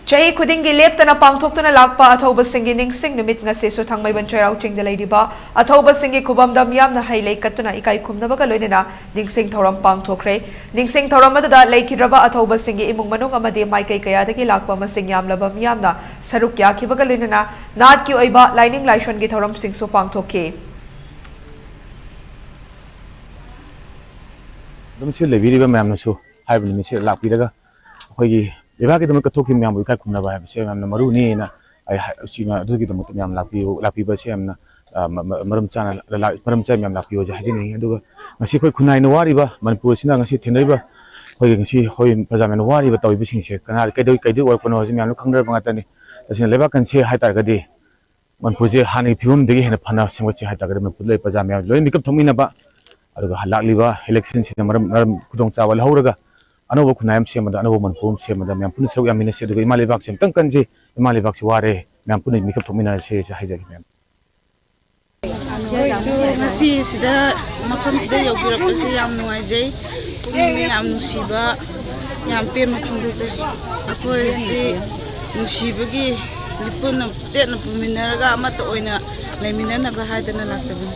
Chahi khudingi leptana pangthokna lakpa athouba singi ningsing numit ngase so Thangmeiband Cheirao Ching delaidiba athouba singi khubamdam yamna hailei katuna ikai khumnabaga loinena ningsing thoram pangthokre ningsing thoram adada leikidraba athouba singi imung manung amade maikai kayadagi lakpa masing yamlaba miyamna saruk yakibaga loinena nat ki oiba lining laishon gi thoram singso pangthokke dum se lebiriba mamna so haibni se lakpiraga khoigi Eva kita mereka toki miam bukan kumna bahaya, saya miam maru ni na, sima tu kita mereka miam lapi bahasa miam maram cana miam lapi wajah je ni, aduh ngasih kau kunai nuari bah, Manipur sini ngasih tendai bah, kau ngasih kau perjalanan nuari bah tahu ibu singsi, karena kaidu orang pun wajah miam lu kangder banget ni, tapi lepas kan sih hai targa di, Manipur je hani film degi hendak panah semua sih hai targa Manipur le perjalanan miam, lain dikap thomina bah, aduh halak liba election sih maram kudong cawal hauraga. Ano ko kunayam siya mada ano ko manpum siya mada miam pun seru yamin siya duga imalibak siya tangkan si imalibak si ware miam pun mikap thomina siya hijak miam. So ngasi sida makam sida yogurap kasi yam nuajay kung yam nusiba yam pe makam desa ako si nusiba gi lipon na jet na puminaraga amata oina lemina na bahada na laksabu.